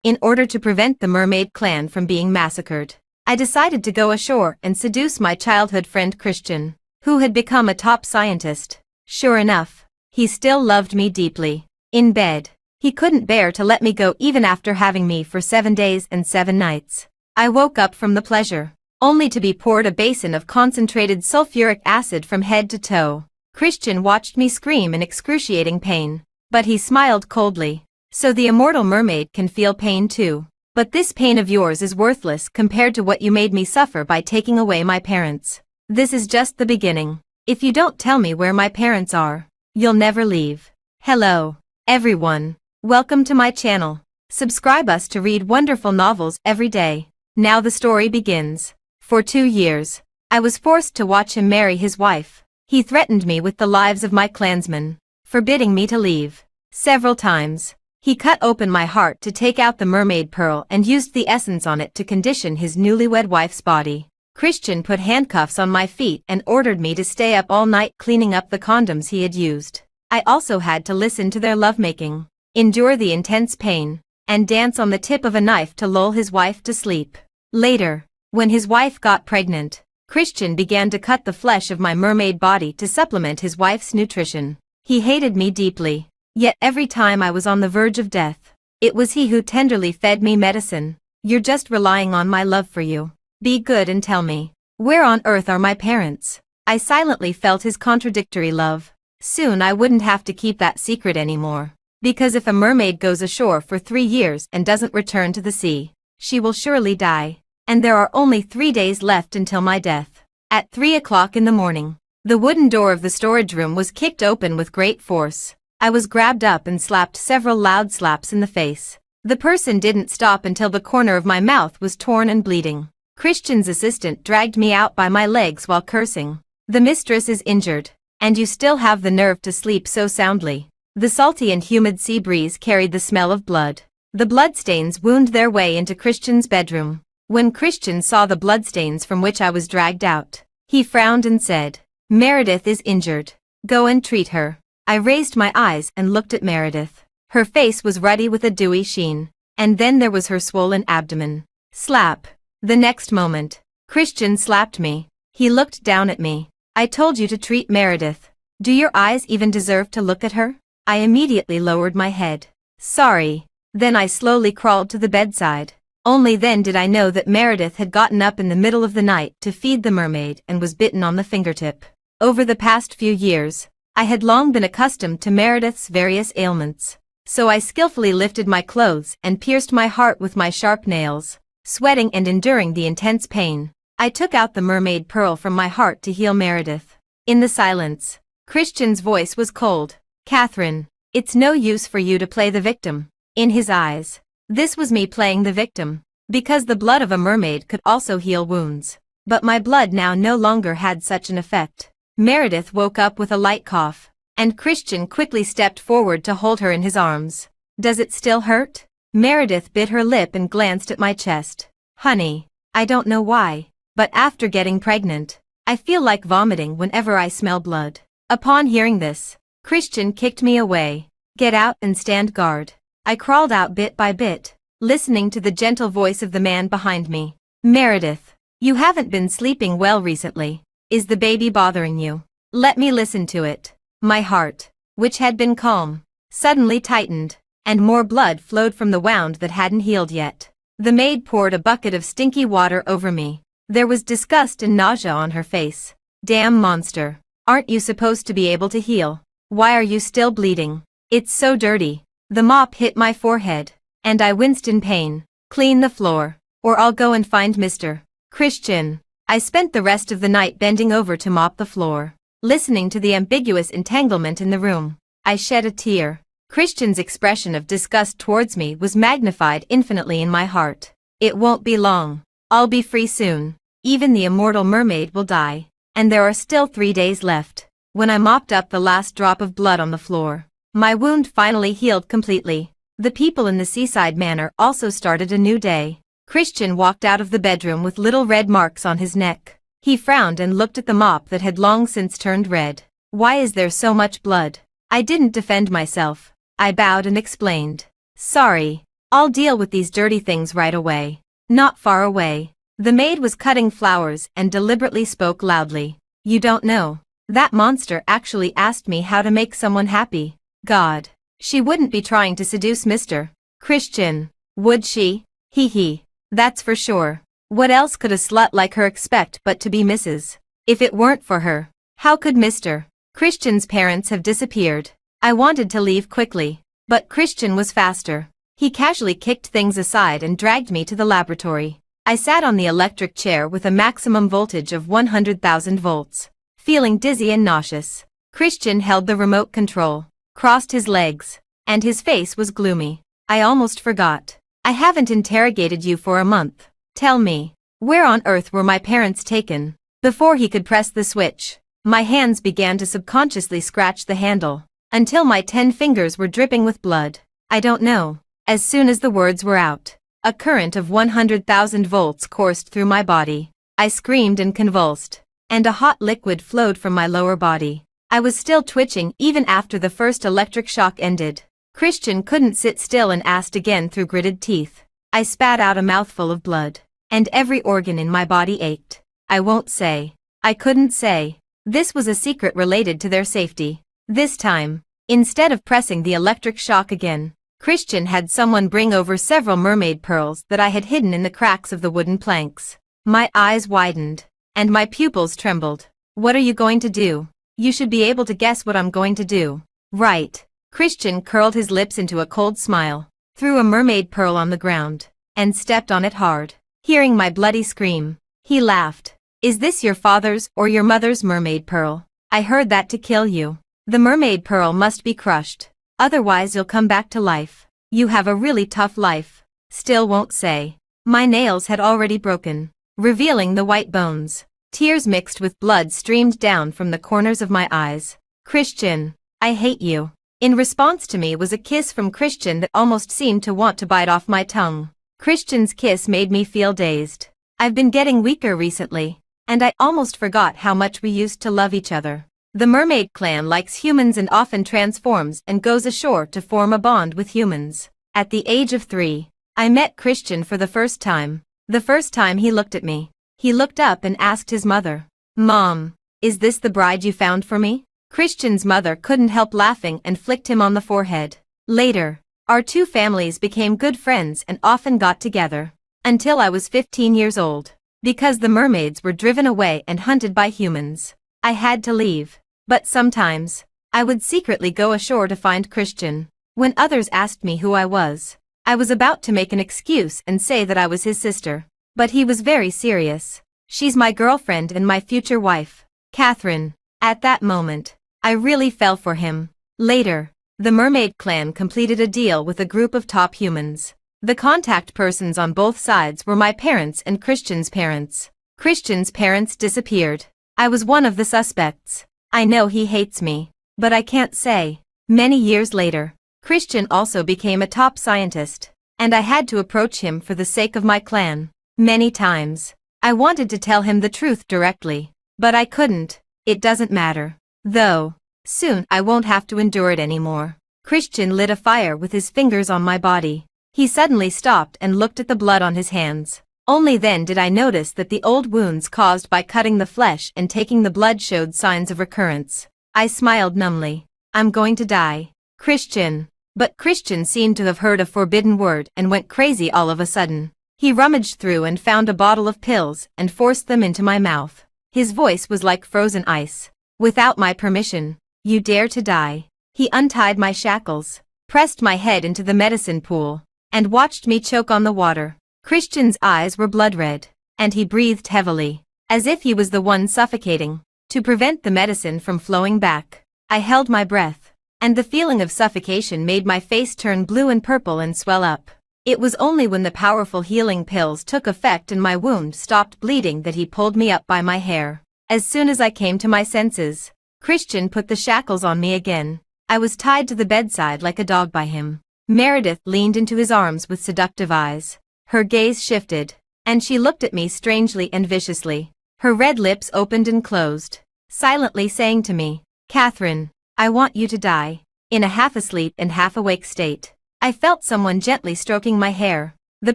In order to prevent the Mermaid clan from being massacred, I decided to go ashore and seduce my childhood friend Christian, who had become a top scientist. Sure enough, he still loved me deeply. In bed, he couldn't bear to let me go even after having me for 7 days and 7 nights. I woke up from the pleasure, only to be poured a basin of concentrated sulfuric acid from head to toe. Christian watched me scream in excruciating pain, but he smiled coldly. So the immortal mermaid can feel pain too. But this pain of yours is worthless compared to what you made me suffer by taking away my parents. This is just the beginning. If you don't tell me where my parents are, you'll never leave. Hello, everyone. Welcome to my channel. Subscribe us to read wonderful novels every day. Now the story begins. For 2 years, I was forced to watch him marry his wife. He threatened me with the lives of my clansmen, forbidding me to leave. Several times, he cut open my heart to take out the mermaid pearl and used the essence on it to condition his newlywed wife's body. Christian put handcuffs on my feet and ordered me to stay up all night cleaning up the condoms he had used. I also had to listen to their lovemaking, endure the intense pain, and dance on the tip of a knife to lull his wife to sleep. Later, when his wife got pregnant, Christian began to cut the flesh of my mermaid body to supplement his wife's nutrition. He hated me deeply. Yet every time I was on the verge of death, it was he who tenderly fed me medicine. You're just relying on my love for you. Be good and tell me, where on earth are my parents? I silently felt his contradictory love. Soon I wouldn't have to keep that secret anymore. Because if a mermaid goes ashore for 3 years and doesn't return to the sea, she will surely die. And there are only 3 days left until my death. At 3 o'clock in the morning, the wooden door of the storage room was kicked open with great force. I was grabbed up and slapped several loud slaps in the face. The person didn't stop until the corner of my mouth was torn and bleeding. Christian's assistant dragged me out by my legs while cursing. The mistress is injured, and you still have the nerve to sleep so soundly. The salty and humid sea breeze carried the smell of blood. The bloodstains wound their way into Christian's bedroom. When Christian saw the bloodstains from which I was dragged out, he frowned and said, "Meredith is injured. Go and treat her." I raised my eyes and looked at Meredith. Her face was ruddy with a dewy sheen, and then there was her swollen abdomen. Slap. The next moment, Christian slapped me. He looked down at me. "I told you to treat Meredith. Do your eyes even deserve to look at her?" I immediately lowered my head. "Sorry." Then I slowly crawled to the bedside. Only then did I know that Meredith had gotten up in the middle of the night to feed the mermaid and was bitten on the fingertip. Over the past few years, I had long been accustomed to Meredith's various ailments, so I skillfully lifted my clothes and pierced my heart with my sharp nails. Sweating and enduring the intense pain, I took out the mermaid pearl from my heart to heal Meredith. In the silence, Christian's voice was cold. "Catherine, it's no use for you to play the victim." In his eyes, this was me playing the victim, because the blood of a mermaid could also heal wounds. But my blood now no longer had such an effect. Meredith woke up with a light cough, and Christian quickly stepped forward to hold her in his arms. "Does it still hurt?" Meredith bit her lip and glanced at my chest. "Honey, I don't know why, but after getting pregnant, I feel like vomiting whenever I smell blood." Upon hearing this, Christian kicked me away. "Get out and stand guard." I crawled out bit by bit, listening to the gentle voice of the man behind me. "Meredith, you haven't been sleeping well recently. Is the baby bothering you? Let me listen to it." My heart, which had been calm, suddenly tightened, and more blood flowed from the wound that hadn't healed yet. The maid poured a bucket of stinky water over me. There was disgust and nausea on her face. "Damn monster. Aren't you supposed to be able to heal? Why are you still bleeding? It's so dirty." The mop hit my forehead, and I winced in pain. "Clean the floor, or I'll go and find Mr. Christian." I spent the rest of the night bending over to mop the floor, listening to the ambiguous entanglement in the room. I shed a tear. Christian's expression of disgust towards me was magnified infinitely in my heart. "It won't be long. I'll be free soon. Even the immortal mermaid will die, and there are still 3 days left." When I mopped up the last drop of blood on the floor, my wound finally healed completely. The people in the seaside manor also started a new day. Christian walked out of the bedroom with little red marks on his neck. He frowned and looked at the mop that had long since turned red. "Why is there so much blood?" I didn't defend myself. I bowed and explained. "Sorry, I'll deal with these dirty things right away. Not far away. The maid was cutting flowers and deliberately spoke loudly. You don't know. That monster actually asked me how to make someone happy. God. She wouldn't be trying to seduce Mr. Christian, would she? Hee hee. That's for sure. What else could a slut like her expect but to be Mrs. If it weren't for her, how could Mr. Christian's parents have disappeared? I wanted to leave quickly, but Christian was faster. He casually kicked things aside and dragged me to the laboratory. I sat on the electric chair with a maximum voltage of 100,000 volts, feeling dizzy and nauseous. Christian held the remote control, crossed his legs, and his face was gloomy. I almost forgot. I haven't interrogated you for a month. Tell me, where on earth were my parents taken? Before he could press the switch, my hands began to subconsciously scratch the handle, until my 10 fingers were dripping with blood. I don't know. As soon as the words were out, a current of 100,000 volts coursed through my body. I screamed and convulsed, and a hot liquid flowed from my lower body. I was still twitching even after the first electric shock ended. Christian couldn't sit still and asked again through gritted teeth. I spat out a mouthful of blood, and every organ in my body ached. I won't say. I couldn't say. This was a secret related to their safety. This time, instead of pressing the electric shock again, Christian had someone bring over several mermaid pearls that I had hidden in the cracks of the wooden planks. My eyes widened, and my pupils trembled. What are you going to do? You should be able to guess what I'm going to do. Right. Christian curled his lips into a cold smile, threw a mermaid pearl on the ground, and stepped on it hard. Hearing my bloody scream, he laughed. Is this your father's or your mother's mermaid pearl? I heard that to kill you. The mermaid pearl must be crushed. Otherwise you'll come back to life. You have a really tough life. Still won't say. My nails had already broken, revealing the white bones. Tears mixed with blood streamed down from the corners of my eyes. Christian, I hate you. In response to me was a kiss from Christian that almost seemed to want to bite off my tongue. Christian's kiss made me feel dazed. I've been getting weaker recently, and I almost forgot how much we used to love each other. The mermaid clan likes humans and often transforms and goes ashore to form a bond with humans. At the age of 3, I met Christian for the first time. The first time he looked at me, he looked up and asked his mother, Mom, is this the bride you found for me? Christian's mother couldn't help laughing and flicked him on the forehead. Later, our two families became good friends and often got together. Until I was 15 years old. Because the mermaids were driven away and hunted by humans, I had to leave. But sometimes, I would secretly go ashore to find Christian. When others asked me who I was about to make an excuse and say that I was his sister. But he was very serious. She's my girlfriend and my future wife, Catherine. At that moment, I really fell for him. Later, the mermaid clan completed a deal with a group of top humans. The contact persons on both sides were my parents and Christian's parents. Christian's parents disappeared. I was one of the suspects. I know he hates me, but I can't say. Many years later, Christian also became a top scientist, and I had to approach him for the sake of my clan. Many times, I wanted to tell him the truth directly, but I couldn't. It doesn't matter. Though, soon I won't have to endure it anymore. Christian lit a fire with his fingers on my body. He suddenly stopped and looked at the blood on his hands. Only then did I notice that the old wounds caused by cutting the flesh and taking the blood showed signs of recurrence. I smiled numbly. I'm going to die. Christian. But Christian seemed to have heard a forbidden word and went crazy all of a sudden. He rummaged through and found a bottle of pills and forced them into my mouth. His voice was like frozen ice. Without my permission, you dare to die. He untied my shackles, pressed my head into the medicine pool, and watched me choke on the water. Christian's eyes were blood red, and he breathed heavily, as if he was the one suffocating. To prevent the medicine from flowing back, I held my breath, and the feeling of suffocation made my face turn blue and purple and swell up. It was only when the powerful healing pills took effect and my wound stopped bleeding that he pulled me up by my hair. As soon as I came to my senses, Christian put the shackles on me again. I was tied to the bedside like a dog by him. Meredith leaned into his arms with seductive eyes. Her gaze shifted, and she looked at me strangely and viciously. Her red lips opened and closed, silently saying to me, Catherine, I want you to die. In a half-asleep and half-awake state, I felt someone gently stroking my hair. The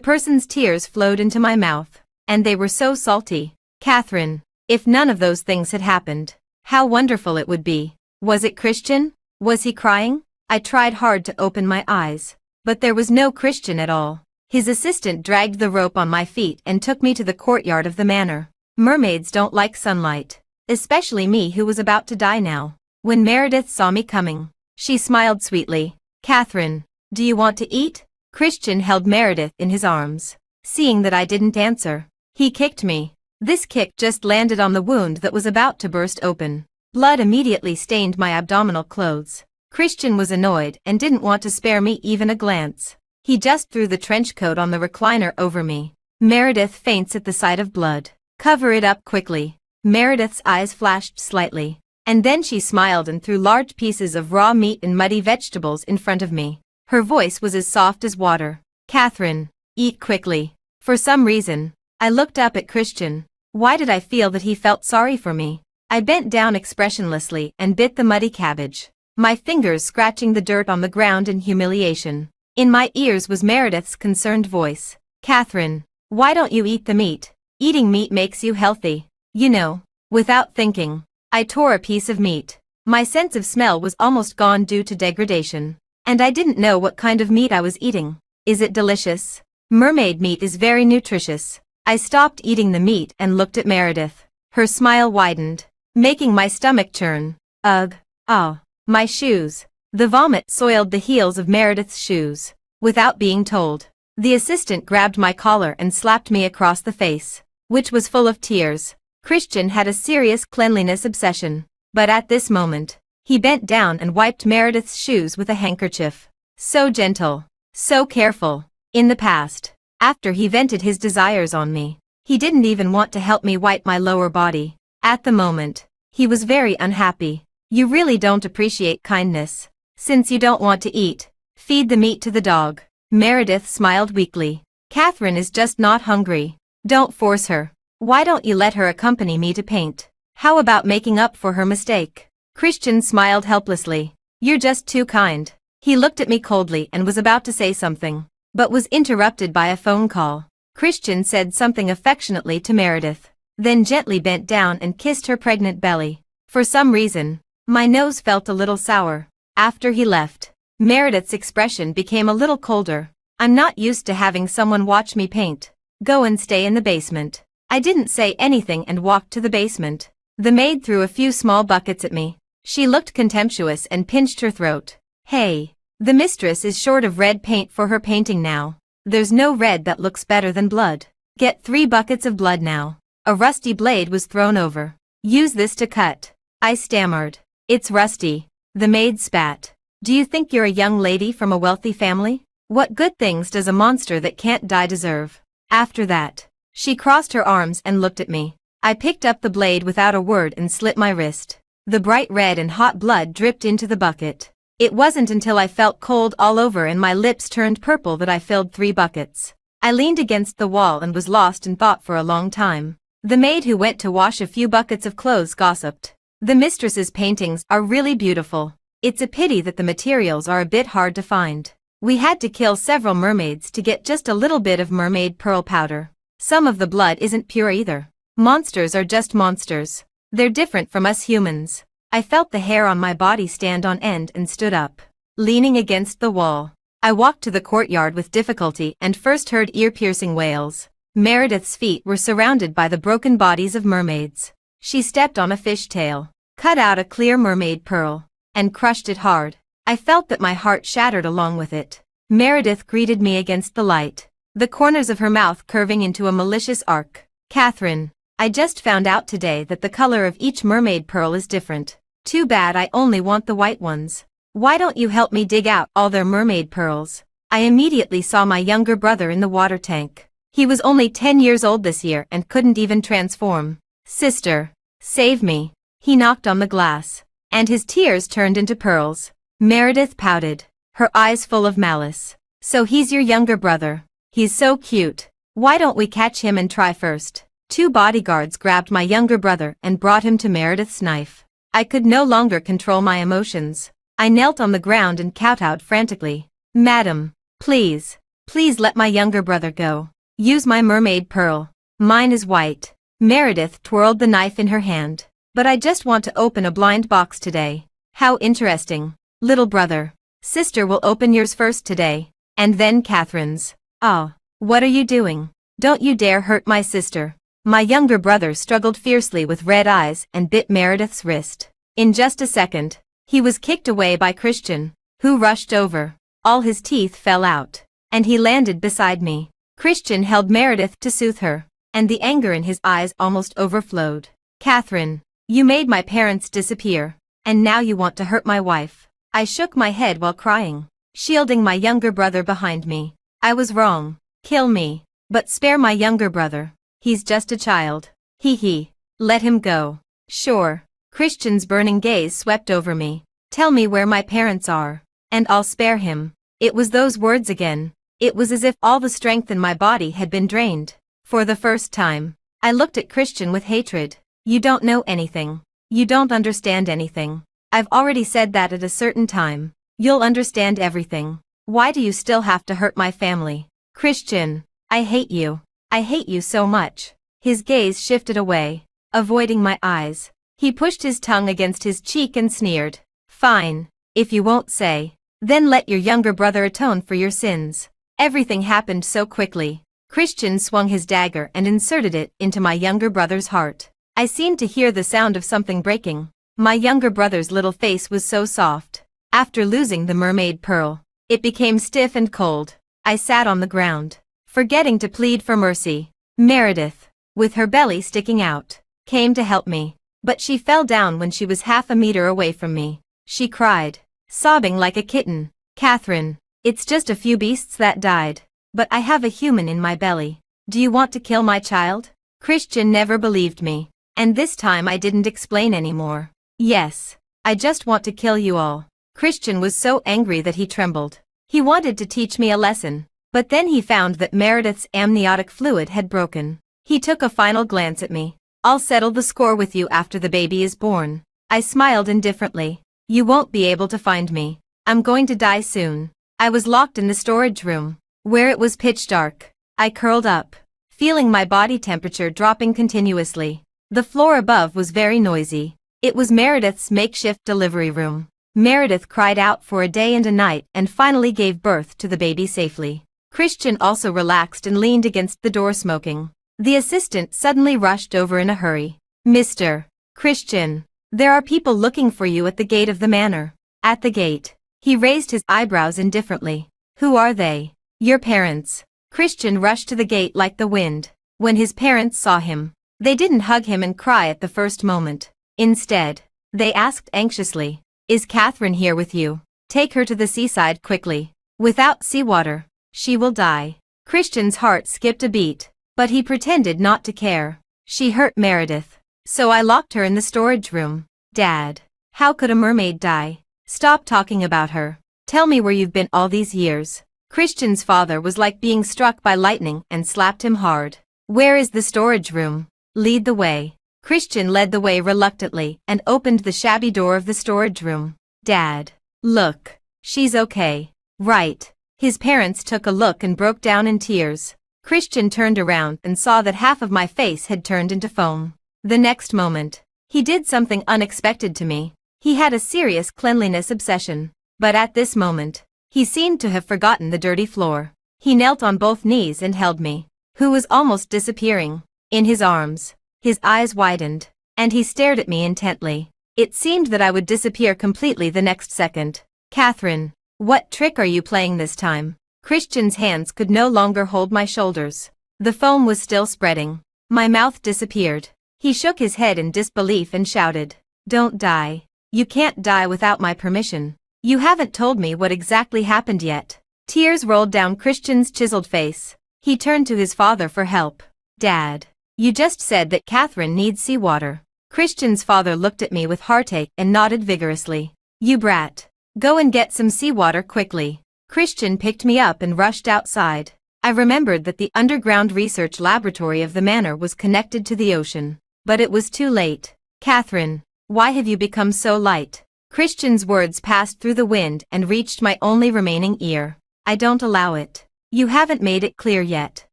person's tears flowed into my mouth, and they were so salty. Catherine, if none of those things had happened, how wonderful it would be. Was it Christian? Was he crying? I tried hard to open my eyes, but there was no Christian at all. His assistant dragged the rope on my feet and took me to the courtyard of the manor. Mermaids don't like sunlight, especially me who was about to die now. When Meredith saw me coming, she smiled sweetly. Catherine, do you want to eat? Christian held Meredith in his arms. Seeing that I didn't answer, he kicked me. This kick just landed on the wound that was about to burst open. Blood immediately stained my abdominal clothes. Christian was annoyed and didn't want to spare me even a glance. He just threw the trench coat on the recliner over me. Meredith faints at the sight of blood. Cover it up quickly. Meredith's eyes flashed slightly, and then she smiled and threw large pieces of raw meat and muddy vegetables in front of me. Her voice was as soft as water. Catherine, eat quickly. For some reason, I looked up at Christian. Why did I feel that he felt sorry for me? I bent down expressionlessly and bit the muddy cabbage, my fingers scratching the dirt on the ground in humiliation. In my ears was Meredith's concerned voice. Catherine, why don't you eat the meat? Eating meat makes you healthy. You know. Without thinking, I tore a piece of meat. My sense of smell was almost gone due to degradation, and I didn't know what kind of meat I was eating. Is it delicious? Mermaid meat is very nutritious. I stopped eating the meat and looked at Meredith. Her smile widened, making my stomach churn. Ugh. Ah. My shoes. The vomit soiled the heels of Meredith's shoes. Without being told, the assistant grabbed my collar and slapped me across the face, which was full of tears. Christian had a serious cleanliness obsession, but at this moment, he bent down and wiped Meredith's shoes with a handkerchief. So gentle, so careful. In the past, after he vented his desires on me, he didn't even want to help me wipe my lower body. At the moment, he was very unhappy. You really don't appreciate kindness. Since you don't want to eat, feed the meat to the dog. Meredith smiled weakly. Catherine is just not hungry. Don't force her. Why don't you let her accompany me to paint? How about making up for her mistake? Christian smiled helplessly. You're just too kind. He looked at me coldly and was about to say something, but was interrupted by a phone call. Christian said something affectionately to Meredith, then gently bent down and kissed her pregnant belly. For some reason, my nose felt a little sour. After he left, Meredith's expression became a little colder. I'm not used to having someone watch me paint. Go and stay in the basement. I didn't say anything and walked to the basement. The maid threw a few small buckets at me. She looked contemptuous and pinched her throat. Hey, the mistress is short of red paint for her painting now. There's no red that looks better than blood. Get 3 buckets of blood now. A rusty blade was thrown over. Use this to cut. I stammered. It's rusty. The maid spat. Do you think you're a young lady from a wealthy family? What good things does a monster that can't die deserve? After that, she crossed her arms and looked at me. I picked up the blade without a word and slit my wrist. The bright red and hot blood dripped into the bucket. It wasn't until I felt cold all over and my lips turned purple that I filled 3 buckets. I leaned against the wall and was lost in thought for a long time. The maid who went to wash a few buckets of clothes gossiped. The mistress's paintings are really beautiful. It's a pity that the materials are a bit hard to find. We had to kill several mermaids to get just a little bit of mermaid pearl powder. Some of the blood isn't pure either. Monsters are just monsters. They're different from us humans. I felt the hair on my body stand on end and stood up, leaning against the wall. I walked to the courtyard with difficulty and first heard ear-piercing wails. Meredith's feet were surrounded by the broken bodies of mermaids. She stepped on a fishtail, cut out a clear mermaid pearl, and crushed it hard. I felt that my heart shattered along with it. Meredith greeted me against the light, the corners of her mouth curving into a malicious arc. Catherine, I just found out today that the color of each mermaid pearl is different. Too bad I only want the white ones. Why don't you help me dig out all their mermaid pearls? I immediately saw my younger brother in the water tank. He was only 10 years old this year and couldn't even transform. Sister, save me. He knocked on the glass, and his tears turned into pearls. Meredith pouted, her eyes full of malice. So he's your younger brother. He's so cute. Why don't we catch him and try first? 2 bodyguards grabbed my younger brother and brought him to Meredith's knife. I could no longer control my emotions. I knelt on the ground and kowtowed frantically. Madam, Please, please let my younger brother go. Use my mermaid pearl. Mine is white. Meredith twirled the knife in her hand. But I just want to open a blind box today. How interesting. Little brother. Sister will open yours first today. And then Catherine's. Ah, what are you doing? Don't you dare hurt my sister. My younger brother struggled fiercely with red eyes and bit Meredith's wrist. In just a second, he was kicked away by Christian, who rushed over. All his teeth fell out, and he landed beside me. Christian held Meredith to soothe her, and the anger in his eyes almost overflowed. Catherine, you made my parents disappear, and now you want to hurt my wife. I shook my head while crying, shielding my younger brother behind me. I was wrong. Kill me, but spare my younger brother. He's just a child. Hee. Let him go. Sure. Christian's burning gaze swept over me. Tell me where my parents are, and I'll spare him. It was those words again. It was as if all the strength in my body had been drained. For the first time, I looked at Christian with hatred. You don't know anything. You don't understand anything. I've already said that at a certain time. You'll understand everything. Why do you still have to hurt my family? Christian, I hate you. I hate you so much. His gaze shifted away, avoiding my eyes. He pushed his tongue against his cheek and sneered. Fine. If you won't say, then let your younger brother atone for your sins. Everything happened so quickly. Christian swung his dagger and inserted it into my younger brother's heart. I seemed to hear the sound of something breaking. My younger brother's little face was so soft. After losing the mermaid pearl, it became stiff and cold. I sat on the ground, forgetting to plead for mercy. Meredith, with her belly sticking out, came to help me, but she fell down when she was half a meter away from me. She cried, sobbing like a kitten. Catherine, it's just a few beasts that died, but I have a human in my belly. Do you want to kill my child? Christian never believed me, and this time I didn't explain anymore. Yes, I just want to kill you all. Christian was so angry that he trembled. He wanted to teach me a lesson, but then he found that Meredith's amniotic fluid had broken. He took a final glance at me. I'll settle the score with you after the baby is born. I smiled indifferently. You won't be able to find me. I'm going to die soon. I was locked in the storage room, where it was pitch dark. I curled up, feeling my body temperature dropping continuously. The floor above was very noisy. It was Meredith's makeshift delivery room. Meredith cried out for a day and a night and finally gave birth to the baby safely. Christian also relaxed and leaned against the door smoking. The assistant suddenly rushed over in a hurry. Mr. Christian, there are people looking for you at the gate of the manor. At the gate. He raised his eyebrows indifferently. Who are they? Your parents. Christian rushed to the gate like the wind. When his parents saw him, they didn't hug him and cry at the first moment. Instead, they asked anxiously, is Catherine here with you? Take her to the seaside quickly. Without seawater, she will die. Christian's heart skipped a beat, but he pretended not to care. She hurt Meredith, so I locked her in the storage room. Dad, how could a mermaid die? Stop talking about her. Tell me where you've been all these years. Christian's father was like being struck by lightning and slapped him hard. Where is the storage room? Lead the way. Christian led the way reluctantly and opened the shabby door of the storage room. Dad, look. She's okay. Right. His parents took a look and broke down in tears. Christian turned around and saw that half of my face had turned into foam. The next moment, he did something unexpected to me. He had a serious cleanliness obsession. But at this moment, he seemed to have forgotten the dirty floor. He knelt on both knees and held me, who was almost disappearing, in his arms. His eyes widened, and he stared at me intently. It seemed that I would disappear completely the next second. Catherine, what trick are you playing this time? Christian's hands could no longer hold my shoulders. The foam was still spreading. My mouth disappeared. He shook his head in disbelief and shouted, Don't die. You can't die without my permission. You haven't told me what exactly happened yet. Tears rolled down Christian's chiseled face. He turned to his father for help. Dad, you just said that Catherine needs seawater. Christian's father looked at me with heartache and nodded vigorously. You brat. Go and get some seawater quickly. Christian picked me up and rushed outside. I remembered that the underground research laboratory of the manor was connected to the ocean. But it was too late. Catherine, why have you become so light? Christian's words passed through the wind and reached my only remaining ear. I don't allow it. You haven't made it clear yet.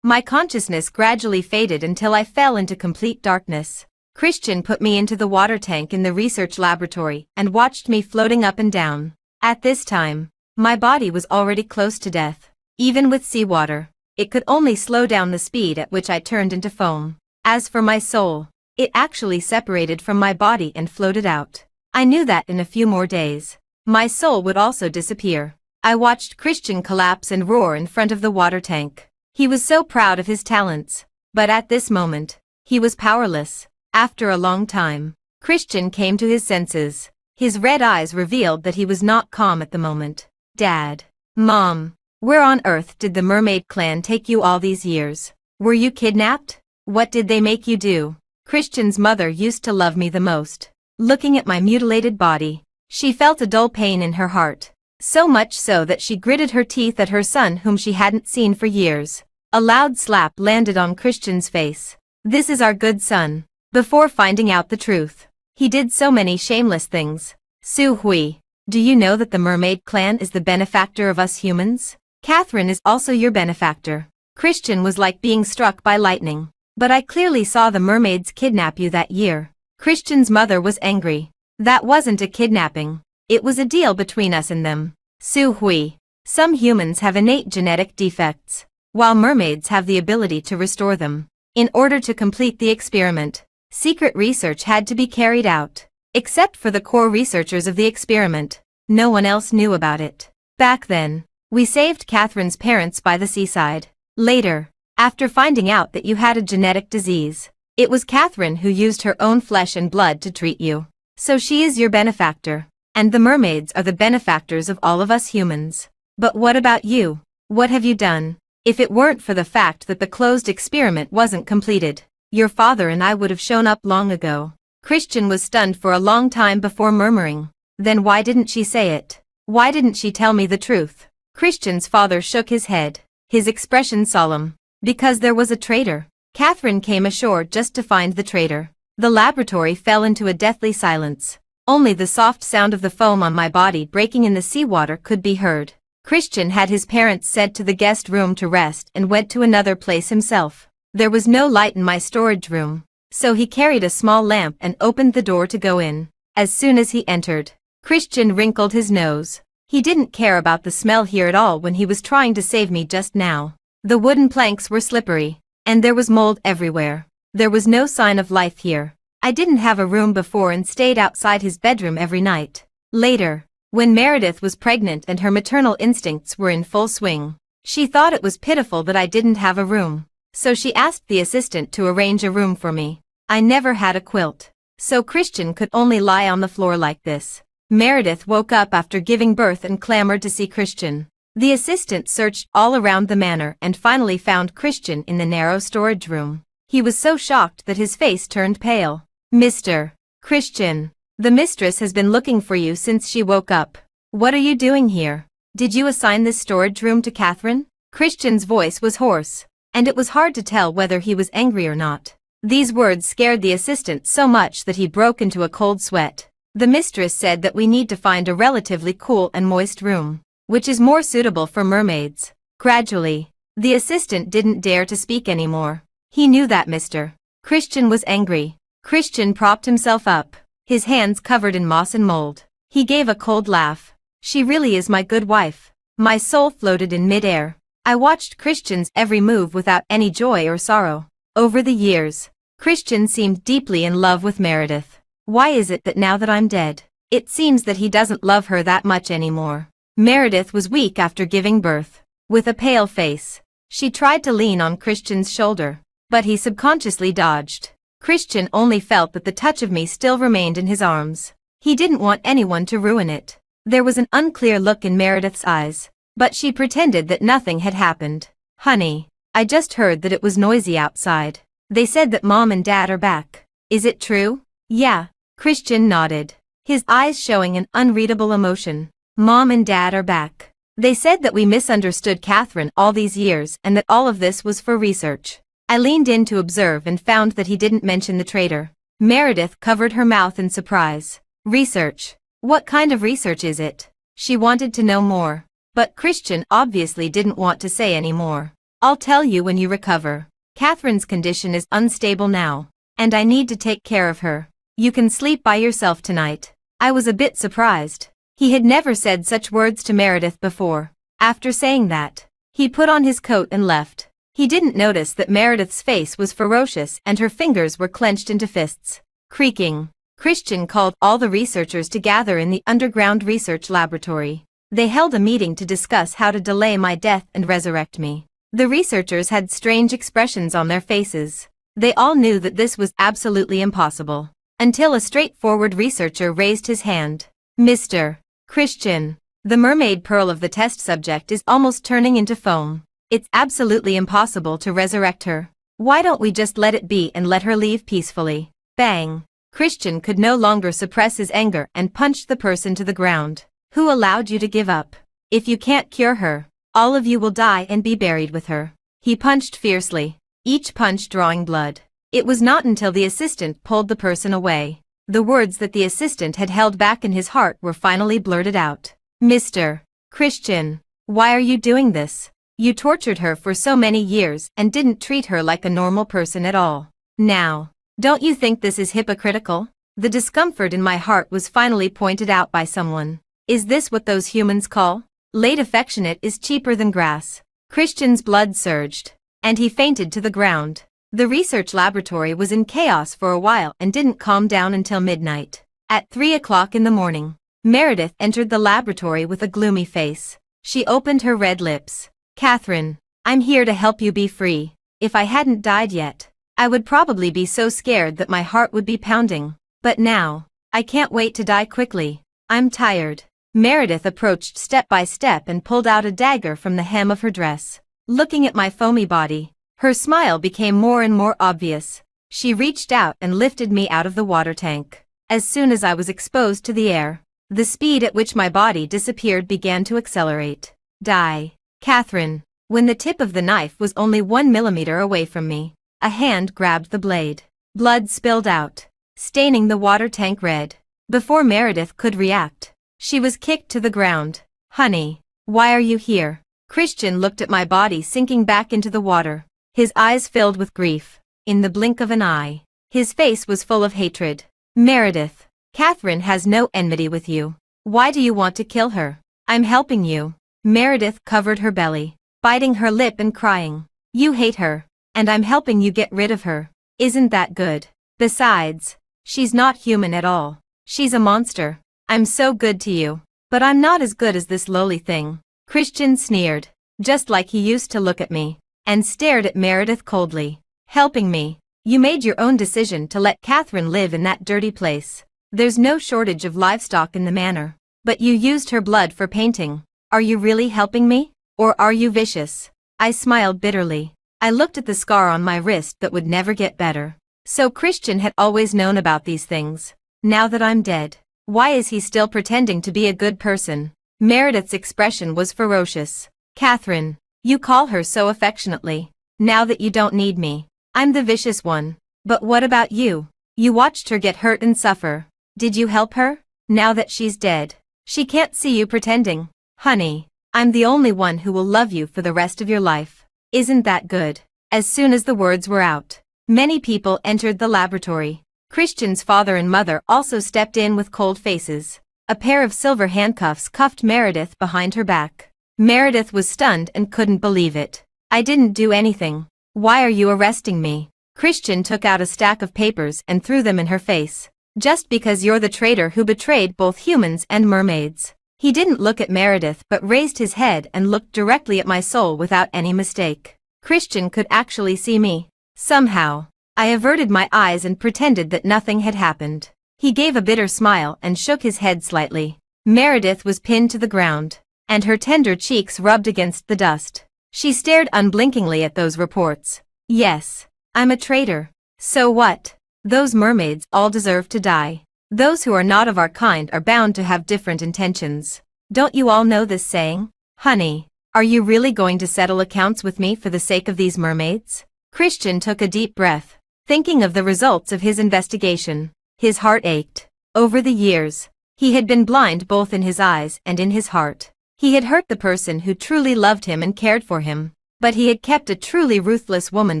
My consciousness gradually faded until I fell into complete darkness. Christian put me into the water tank in the research laboratory and watched me floating up and down. At this time, my body was already close to death. Even with seawater, it could only slow down the speed at which I turned into foam. As for my soul, it actually separated from my body and floated out. I knew that in a few more days, my soul would also disappear. I watched Christian collapse and roar in front of the water tank. He was so proud of his talents, but at this moment, he was powerless. After a long time, Christian came to his senses. His red eyes revealed that he was not calm at the moment. Dad. Mom. Where on earth did the Mermaid clan take you all these years? Were you kidnapped? What did they make you do? Christian's mother used to love me the most. Looking at my mutilated body, she felt a dull pain in her heart. So much so that she gritted her teeth at her son whom she hadn't seen for years. A loud slap landed on Christian's face. This is our good son. Before finding out the truth, he did so many shameless things. Hui, do you know that the Mermaid clan is the benefactor of us humans? Catherine is also your benefactor. Christian was like being struck by lightning. But I clearly saw the mermaids kidnap you that year. Christian's mother was angry. That wasn't a kidnapping. It was a deal between us and them. Hui, some humans have innate genetic defects, while mermaids have the ability to restore them. In order to complete the experiment, secret research had to be carried out. Except for the core researchers of the experiment, no one else knew about it. Back then, we saved Catherine's parents by the seaside. Later, after finding out that you had a genetic disease, it was Catherine who used her own flesh and blood to treat you. So she is your benefactor, and the mermaids are the benefactors of all of us humans. But what about you? What have you done? If it weren't for the fact that the closed experiment wasn't completed, your father and I would have shown up long ago. Christian was stunned for a long time before murmuring. Then why didn't she say it? Why didn't she tell me the truth? Christian's father shook his head, his expression solemn. Because there was a traitor. Catherine came ashore just to find the traitor. The laboratory fell into a deathly silence. Only the soft sound of the foam on my body breaking in the seawater could be heard. Christian had his parents sent to the guest room to rest and went to another place himself. There was no light in my storage room, so he carried a small lamp and opened the door to go in. As soon as he entered, Christian wrinkled his nose. He didn't care about the smell here at all when he was trying to save me just now. The wooden planks were slippery, and there was mold everywhere. There was no sign of life here. I didn't have a room before and stayed outside his bedroom every night. Later, when Meredith was pregnant and her maternal instincts were in full swing, she thought it was pitiful that I didn't have a room. So she asked the assistant to arrange a room for me. I never had a quilt, so Christian could only lie on the floor like this. Meredith woke up after giving birth and clamored to see Christian. The assistant searched all around the manor and finally found Christian in the narrow storage room. He was so shocked that his face turned pale. Mr. Christian, the mistress has been looking for you since she woke up. What are you doing here? Did you assign this storage room to Catherine? Christian's voice was hoarse, and it was hard to tell whether he was angry or not. These words scared the assistant so much that he broke into a cold sweat. The mistress said that we need to find a relatively cool and moist room, which is more suitable for mermaids. Gradually, the assistant didn't dare to speak anymore. He knew that Mr. Christian was angry. Christian propped himself up, his hands covered in moss and mold. He gave a cold laugh. She really is my good wife. My soul floated in mid-air. I watched Christian's every move without any joy or sorrow. Over the years, Christian seemed deeply in love with Meredith. Why is it that now that I'm dead, it seems that he doesn't love her that much anymore? Meredith was weak after giving birth. With a pale face, she tried to lean on Christian's shoulder, but he subconsciously dodged. Christian only felt that the touch of me still remained in his arms. He didn't want anyone to ruin it. There was an unclear look in Meredith's eyes, but she pretended that nothing had happened. Honey, I just heard that it was noisy outside. They said that Mom and Dad are back. Is it true? Yeah, Christian nodded, his eyes showing an unreadable emotion. Mom and Dad are back. They said that we misunderstood Catherine all these years and that all of this was for research. I leaned in to observe and found that he didn't mention the traitor. Meredith covered her mouth in surprise. Research? What kind of research is it? She wanted to know more. But Christian obviously didn't want to say any more. I'll tell you when you recover. Catherine's condition is unstable now, and I need to take care of her. You can sleep by yourself tonight. I was a bit surprised. He had never said such words to Meredith before. After saying that, he put on his coat and left. He didn't notice that Meredith's face was ferocious and her fingers were clenched into fists. Creaking, Christian called all the researchers to gather in the underground research laboratory. They held a meeting to discuss how to delay my death and resurrect me. The researchers had strange expressions on their faces. They all knew that this was absolutely impossible. Until a straightforward researcher raised his hand. Mr. Christian, the mermaid pearl of the test subject is almost turning into foam. It's absolutely impossible to resurrect her. Why don't we just let it be and let her leave peacefully? Bang! Christian could no longer suppress his anger and punched the person to the ground. Who allowed you to give up? If you can't cure her, all of you will die and be buried with her. He punched fiercely, each punch drawing blood. It was not until the assistant pulled the person away. The words that the assistant had held back in his heart were finally blurted out. Mr. Christian, why are you doing this? You tortured her for so many years and didn't treat her like a normal person at all. Now, don't you think this is hypocritical? The discomfort in my heart was finally pointed out by someone. Is this what those humans call? Late affectionate is cheaper than grass. Christian's blood surged, and he fainted to the ground. The research laboratory was in chaos for a while and didn't calm down until midnight. At 3 o'clock in the morning, Meredith entered the laboratory with a gloomy face. She opened her red lips. Catherine, I'm here to help you be free. If I hadn't died yet, I would probably be so scared that my heart would be pounding. But now, I can't wait to die quickly. I'm tired. Meredith approached step by step and pulled out a dagger from the hem of her dress. Looking at my foamy body, her smile became more and more obvious. She reached out and lifted me out of the water tank. As soon as I was exposed to the air, the speed at which my body disappeared began to accelerate. Die. Catherine. When the tip of the knife was only 1 millimeter away from me, a hand grabbed the blade. Blood spilled out, staining the water tank red. Before Meredith could react, she was kicked to the ground. Honey, why are you here? Christian looked at my body sinking back into the water, his eyes filled with grief. In the blink of an eye, his face was full of hatred. Meredith, Catherine has no enmity with you. Why do you want to kill her? I'm helping you. Meredith covered her belly, biting her lip and crying. You hate her, and I'm helping you get rid of her. Isn't that good? Besides, she's not human at all. She's a monster. I'm so good to you, but I'm not as good as this lowly thing. Christian sneered, just like he used to look at me, and stared at Meredith coldly. Helping me? You made your own decision to let Catherine live in that dirty place. There's no shortage of livestock in the manor, but you used her blood for painting. Are you really helping me? Or are you vicious? I smiled bitterly. I looked at the scar on my wrist that would never get better. So Christian had always known about these things. Now that I'm dead, why is he still pretending to be a good person? Meredith's expression was ferocious. Catherine, you call her so affectionately. Now that you don't need me, I'm the vicious one. But what about you? You watched her get hurt and suffer. Did you help her? Now that she's dead, she can't see you pretending. Honey, I'm the only one who will love you for the rest of your life. Isn't that good? As soon as the words were out, many people entered the laboratory. Christian's father and mother also stepped in with cold faces. A pair of silver handcuffs cuffed Meredith behind her back. Meredith was stunned and couldn't believe it. I didn't do anything. Why are you arresting me? Christian took out a stack of papers and threw them in her face. Just because you're the traitor who betrayed both humans and mermaids. He didn't look at Meredith but raised his head and looked directly at my soul without any mistake. Christian could actually see me. Somehow, I averted my eyes and pretended that nothing had happened. He gave a bitter smile and shook his head slightly. Meredith was pinned to the ground, and her tender cheeks rubbed against the dust. She stared unblinkingly at those reports. Yes, I'm a traitor. So what? Those mermaids all deserve to die. Those who are not of our kind are bound to have different intentions. Don't you all know this saying? Honey, are you really going to settle accounts with me for the sake of these mermaids? Christian took a deep breath, thinking of the results of his investigation. His heart ached. Over the years, he had been blind both in his eyes and in his heart. He had hurt the person who truly loved him and cared for him, but he had kept a truly ruthless woman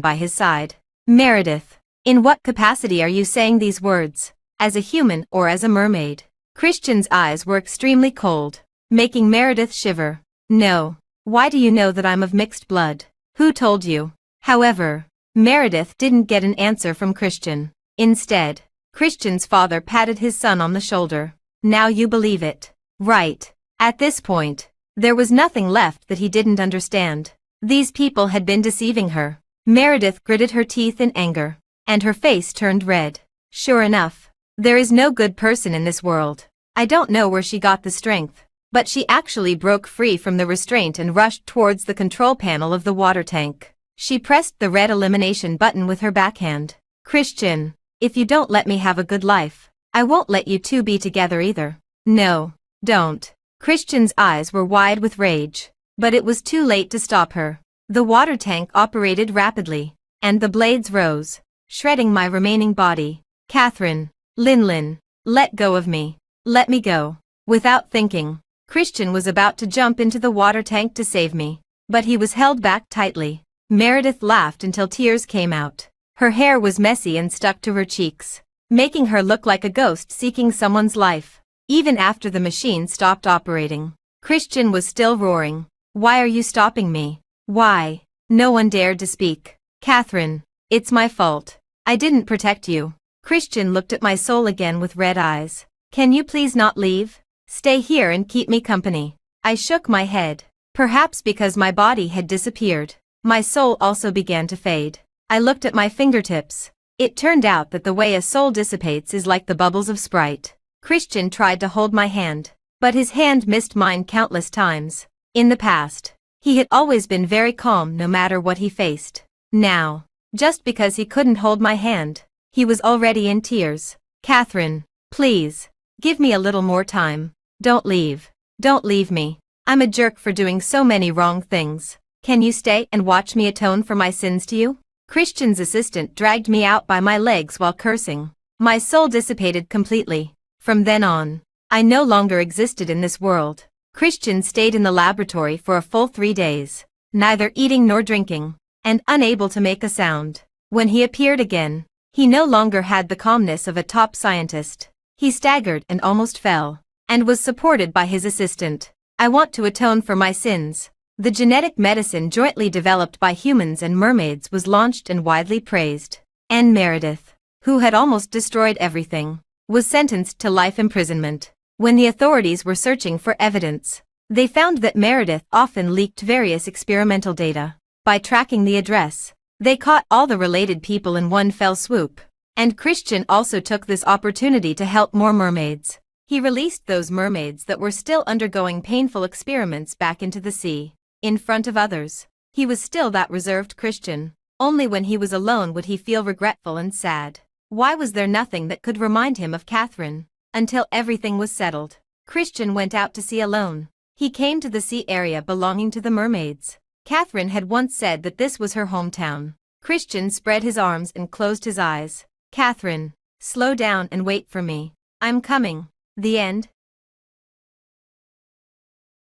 by his side. Meredith, in what capacity are you saying these words? As a human or as a mermaid? Christian's eyes were extremely cold, making Meredith shiver. No. Why do you know that I'm of mixed blood? Who told you? However, Meredith didn't get an answer from Christian. Instead, Christian's father patted his son on the shoulder. Now you believe it. Right. At this point, there was nothing left that he didn't understand. These people had been deceiving her. Meredith gritted her teeth in anger, and her face turned red. Sure enough, there is no good person in this world. I don't know where she got the strength, but she actually broke free from the restraint and rushed towards the control panel of the water tank. She pressed the red elimination button with her backhand. Christian, if you don't let me have a good life, I won't let you two be together either. No, don't. Christian's eyes were wide with rage, but it was too late to stop her. The water tank operated rapidly, and the blades rose, shredding my remaining body. Catherine, Linlin, let go of me. Let me go. Without thinking, Christian was about to jump into the water tank to save me, but he was held back tightly. Meredith laughed until tears came out. Her hair was messy and stuck to her cheeks, making her look like a ghost seeking someone's life. Even after the machine stopped operating, Christian was still roaring. Why are you stopping me? Why? No one dared to speak. Catherine, it's my fault. I didn't protect you. Christian looked at my soul again with red eyes. Can you please not leave? Stay here and keep me company. I shook my head. Perhaps because my body had disappeared, my soul also began to fade. I looked at my fingertips. It turned out that the way a soul dissipates is like the bubbles of Sprite. Christian tried to hold my hand, but his hand missed mine countless times. In the past, he had always been very calm no matter what he faced. Now, just because he couldn't hold my hand, he was already in tears. Catherine, please, give me a little more time. Don't leave. Don't leave me. I'm a jerk for doing so many wrong things. Can you stay and watch me atone for my sins to you? Christian's assistant dragged me out by my legs while cursing. My soul dissipated completely. From then on, I no longer existed in this world. Christian stayed in the laboratory for a full 3 days, neither eating nor drinking, and unable to make a sound. When he appeared again, he no longer had the calmness of a top scientist. He staggered and almost fell, and was supported by his assistant. I want to atone for my sins. The genetic medicine jointly developed by humans and mermaids was launched and widely praised. And Meredith, who had almost destroyed everything, was sentenced to life imprisonment. When the authorities were searching for evidence, they found that Meredith often leaked various experimental data. By tracking the address, they caught all the related people in one fell swoop. And Christian also took this opportunity to help more mermaids. He released those mermaids that were still undergoing painful experiments back into the sea. In front of others, he was still that reserved Christian. Only when he was alone would he feel regretful and sad. Why was there nothing that could remind him of Catherine? Until everything was settled, Christian went out to sea alone. He came to the sea area belonging to the mermaids. Catherine had once said that this was her hometown. Christian spread his arms and closed his eyes. Catherine, slow down and wait for me. I'm coming. The end.